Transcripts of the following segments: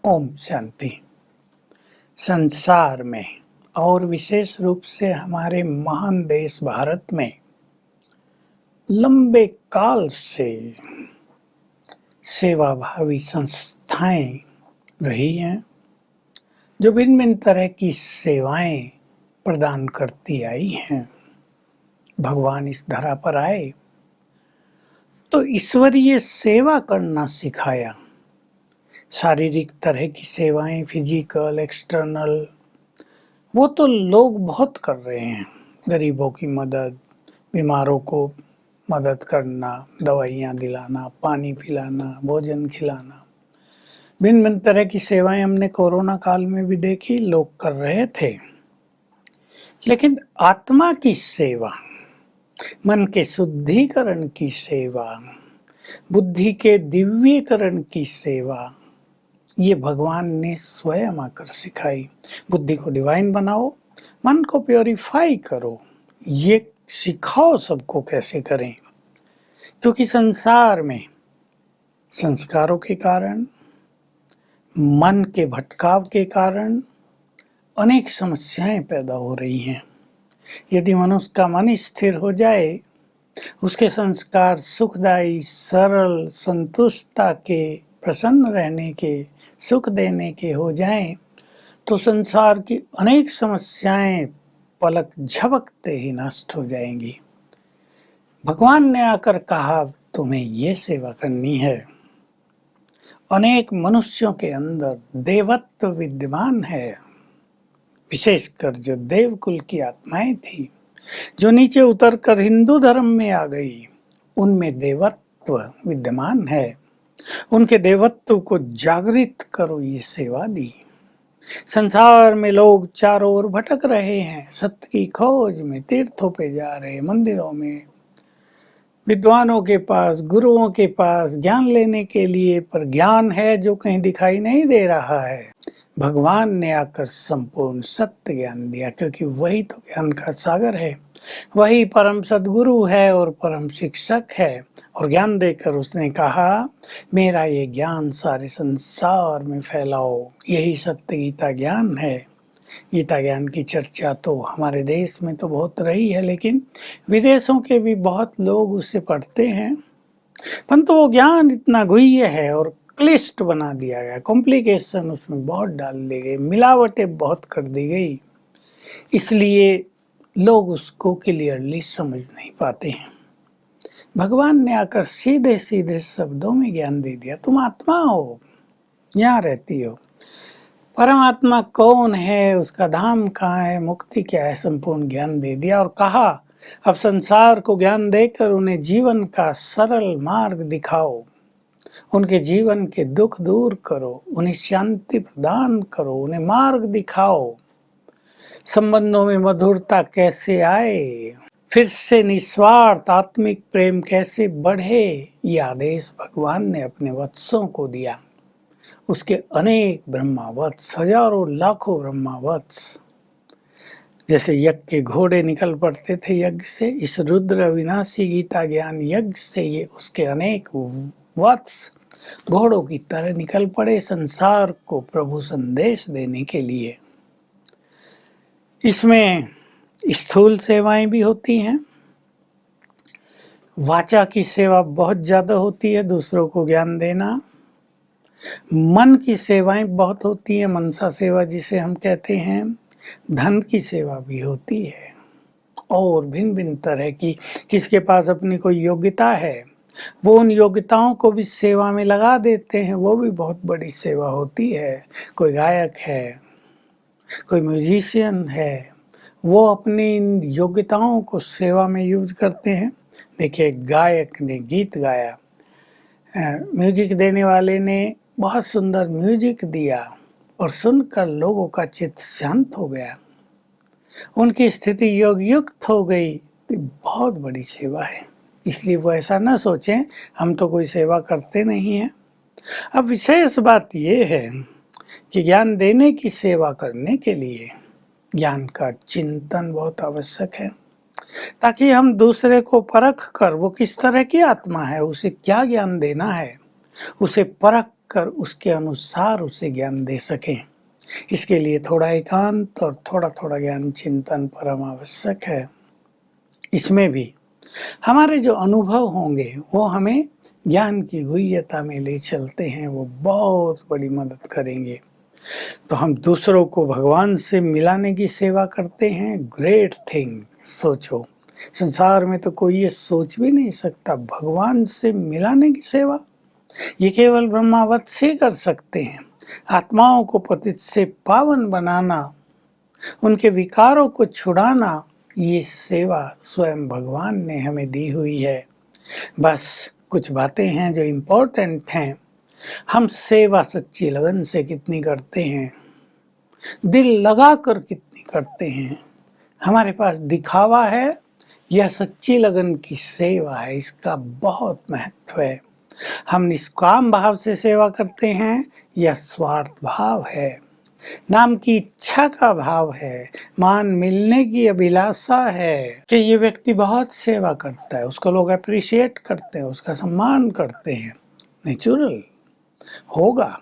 ओम शांति। संसार में और विशेष रूप से हमारे महान देश भारत में लंबे काल से सेवाभावी संस्थाएं रही हैं जो भिन्न भिन्न तरह की सेवाएं प्रदान करती आई हैं। भगवान इस धरा पर आए तो ईश्वरीय सेवा करना सिखाया। शारीरिक तरह की सेवाएं, फिजिकल, एक्सटर्नल, वो तो लोग बहुत कर रहे हैं। गरीबों की मदद, बीमारों को मदद करना, दवाइयाँ दिलाना, पानी पिलाना, भोजन खिलाना, भिन्न भिन्न तरह की सेवाएं हमने कोरोना काल में भी देखी, लोग कर रहे थे। लेकिन आत्मा की सेवा, मन के शुद्धिकरण की सेवा, बुद्धि के दिव्यकरण की सेवा, ये भगवान ने स्वयं आकर सिखाई। बुद्धि को डिवाइन बनाओ, मन को प्योरीफाई करो, ये सिखाओ सबको कैसे करें। क्योंकि संसार में संस्कारों के कारण, मन के भटकाव के कारण अनेक समस्याएं पैदा हो रही हैं। यदि मनुष्य का मन स्थिर हो जाए, उसके संस्कार सुखदायी, सरल, संतुष्टता के, प्रसन्न रहने के, सुख देने के हो जाएं, तो संसार की अनेक समस्याएं पलक झपकते ही नष्ट हो जाएंगी। भगवान ने आकर कहा, तुम्हें ये सेवा करनी है। अनेक मनुष्यों के अंदर देवत्व विद्यमान है, विशेषकर जो देवकुल की आत्माएं थी, जो नीचे उतरकर हिंदू धर्म में आ गई, उनमें देवत्व विद्यमान है। उनके देवत्व को जागृत करो, ये सेवा दी। संसार में लोग चारों ओर भटक रहे हैं, सत्य की खोज में, तीर्थों पे जा रहे, मंदिरों में, विद्वानों के पास, गुरुओं के पास ज्ञान लेने के लिए, पर ज्ञान है जो कहीं दिखाई नहीं दे रहा है। भगवान ने आकर संपूर्ण सत्य ज्ञान दिया, क्योंकि वही तो ज्ञान का सागर है, वही परम सद्गुरु है और परम शिक्षक है। और ज्ञान देकर उसने कहा, मेरा ये ज्ञान सारे संसार में फैलाओ, यही सत्य गीता ज्ञान है। गीता ज्ञान की चर्चा तो हमारे देश में तो बहुत रही है, लेकिन विदेशों के भी बहुत लोग उसे पढ़ते हैं। परंतु वो ज्ञान इतना गुह्य है और क्लिष्ट बना दिया गया, कॉम्प्लिकेशन उसमें बहुत डाल दी गई, मिलावटें बहुत कर दी गई, इसलिए लोग उसको क्लियरली समझ नहीं पाते हैं। भगवान ने आकर सीधे सीधे शब्दों में ज्ञान दे दिया, तुम आत्मा हो, यहाँ रहती हो। परमात्मा कौन है, उसका धाम कहाँ है, मुक्ति क्या है, संपूर्ण ज्ञान दे दिया। और कहा, अब संसार को ज्ञान देकर उन्हें जीवन का सरल मार्ग दिखाओ, उनके जीवन के दुख दूर करो, उन्हें शांति प्रदान करो, उन्हें मार्ग दिखाओ। संबंधों में मधुरता कैसे आए, फिर से निस्वार्थ आत्मिक प्रेम कैसे बढ़े, ये आदेश भगवान ने अपने वत्सों को दिया। उसके अनेक ब्रह्मावत्स, हजारों लाखों ब्रह्मावत्स, जैसे यज्ञ के घोड़े निकल पड़ते थे यज्ञ से, इस रुद्र अविनाशी गीता ज्ञान यज्ञ से ये उसके अनेक वत्स घोड़ों की तरह निकल पड़े संसार को प्रभु संदेश देने के लिए। इसमें स्थूल सेवाएं भी होती हैं, वाचा की सेवा बहुत ज्यादा होती है, दूसरों को ज्ञान देना। मन की सेवाएं बहुत होती है, मनसा सेवा जिसे हम कहते हैं। धन की सेवा भी होती है, और भिन्न भिन्न तरह की, किसके पास अपनी कोई योग्यता है, वो उन योग्यताओं को भी सेवा में लगा देते हैं, वो भी बहुत बड़ी सेवा होती है। कोई गायक है, कोई म्यूजिशियन है, वो अपनी इन योग्यताओं को सेवा में यूज करते हैं। देखिए, गायक ने गीत गाया, म्यूजिक देने वाले ने बहुत सुंदर म्यूजिक दिया और सुनकर लोगों का चित्त शांत हो गया, उनकी स्थिति योग युक्त हो गई, तो बहुत बड़ी सेवा है। इसलिए वो ऐसा ना सोचें हम तो कोई सेवा करते नहीं हैं। अब विशेष बात ये है कि ज्ञान देने की सेवा करने के लिए ज्ञान का चिंतन बहुत आवश्यक है, ताकि हम दूसरे को परख कर, वो किस तरह की आत्मा है, उसे क्या ज्ञान देना है, उसे परख कर उसके अनुसार उसे ज्ञान दे सकें। इसके लिए थोड़ा एकांत और थोड़ा थोड़ा ज्ञान चिंतन परम आवश्यक है। इसमें भी हमारे जो अनुभव होंगे वो हमें ज्ञान की गुह्यता में ले चलते हैं, वो बहुत बड़ी मदद करेंगे। तो हम दूसरों को भगवान से मिलाने की सेवा करते हैं, ग्रेट थिंग। सोचो, संसार में तो कोई ये सोच भी नहीं सकता भगवान से मिलाने की सेवा। ये केवल ब्रह्मावत से कर सकते हैं। आत्माओं को पतित से पावन बनाना, उनके विकारों को छुड़ाना, ये सेवा स्वयं भगवान ने हमें दी हुई है। बस कुछ बातें हैं जो इम्पोर्टेंट हैं। हम सेवा सच्ची लगन से कितनी करते हैं, दिल लगाकर कितनी करते हैं, हमारे पास दिखावा है या सच्ची लगन की सेवा है, इसका बहुत महत्व है। हम निष्काम भाव से सेवा करते हैं या स्वार्थ भाव है, नाम की इच्छा का भाव है, मान मिलने की अभिलाषा है कि ये व्यक्ति बहुत सेवा करता है, उसको लोग अप्रिशिएट करते हैं, उसका सम्मान करते हैं। नेचुरल होगा,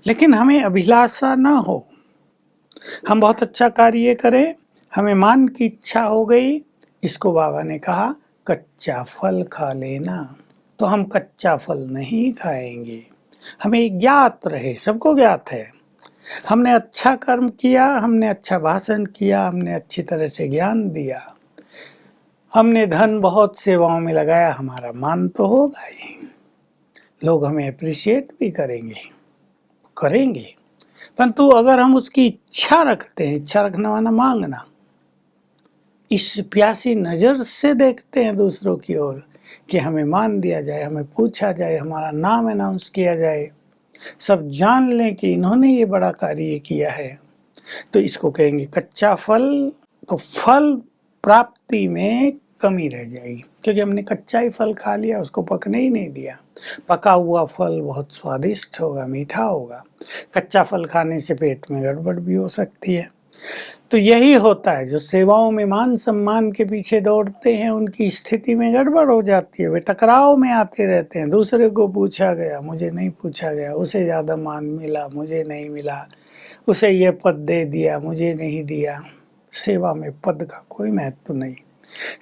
लेकिन हमें अभिलाषा ना हो। हम बहुत अच्छा कार्य करें, हमें मान की इच्छा हो गई, इसको बाबा ने कहा कच्चा फल खा लेना। तो हम कच्चा फल नहीं खाएंगे। हमें ज्ञात रहे, सबको ज्ञात है, हमने अच्छा कर्म किया, हमने अच्छा भाषण किया, हमने अच्छी तरह से ज्ञान दिया, हमने धन बहुत सेवाओं में लगाया, हमारा मान तो होगा ही, लोग हमें अप्रिशिएट भी करेंगे। परंतु अगर हम उसकी इच्छा रखते हैं, इच्छा रखना माना मांगना, इस प्यासी नज़र से देखते हैं दूसरों की ओर कि हमें मान दिया जाए, हमें पूछा जाए, हमारा नाम अनाउंस किया जाए, सब जान लें कि इन्होंने ये बड़ा कार्य किया है, तो इसको कहेंगे कच्चा फल। तो फल प्राप्ति में कमी रह जाएगी, क्योंकि हमने कच्चा ही फल खा लिया, उसको पकने ही नहीं दिया। पका हुआ फल बहुत स्वादिष्ट होगा, मीठा होगा। कच्चा फल खाने से पेट में गड़बड़ भी हो सकती है। तो यही होता है, जो सेवाओं में मान सम्मान के पीछे दौड़ते हैं, उनकी स्थिति में गड़बड़ हो जाती है। वे टकराव में आते रहते हैं, दूसरे को पूछा गया, मुझे नहीं पूछा गया, उसे ज़्यादा मान मिला, मुझे नहीं मिला, उसे ये पद दे दिया, मुझे नहीं दिया। सेवा में पद का कोई महत्व नहीं।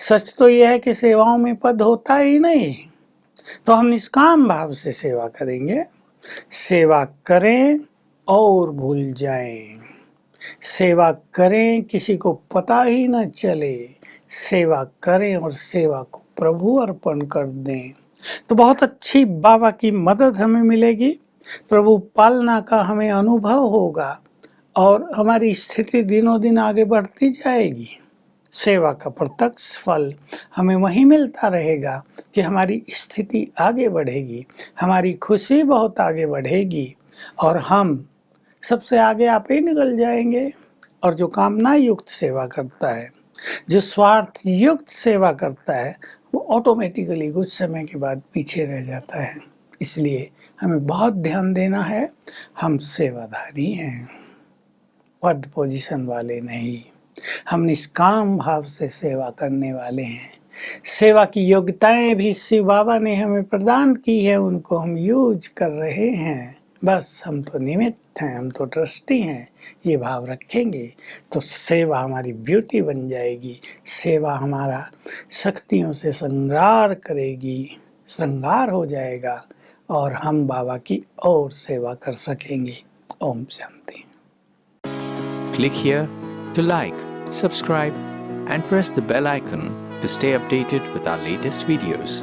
सच तो यह है कि सेवाओं में पद होता ही नहीं। तो हम निष्काम भाव से सेवा करेंगे, सेवा करें और भूल जाएं, सेवा करें किसी को पता ही न चले, सेवा करें और सेवा को प्रभु अर्पण कर दें, तो बहुत अच्छी बाबा की मदद हमें मिलेगी। प्रभु पालना का हमें अनुभव होगा और हमारी स्थिति दिनों दिन आगे बढ़ती जाएगी। सेवा का प्रत्यक्ष फल हमें वहीं मिलता रहेगा कि हमारी स्थिति आगे बढ़ेगी, हमारी खुशी बहुत आगे बढ़ेगी और हम सबसे आगे आप ही निकल जाएंगे। और जो कामना युक्त सेवा करता है, जो स्वार्थ युक्त सेवा करता है, वो ऑटोमेटिकली कुछ समय के बाद पीछे रह जाता है। इसलिए हमें बहुत ध्यान देना है, हम सेवाधारी हैं, पद पोजीशन वाले नहीं। हम निष्काम भाव से सेवा करने वाले हैं। सेवा की योग्यताएं भी शिव बाबा ने हमें प्रदान की है, उनको हम यूज कर रहे हैं। बस हम तो निमित्त हैं, हम तो ट्रस्टी हैं। ये भाव रखेंगे तो सेवा हमारी ब्यूटी बन जाएगी, सेवा हमारा शक्तियों से श्रृंगार करेगी, श्रृंगार हो जाएगा और हम बाबा की और सेवा कर सकेंगे। Om Shanti. Click here to like, subscribe and press the bell icon to stay updated with our latest videos.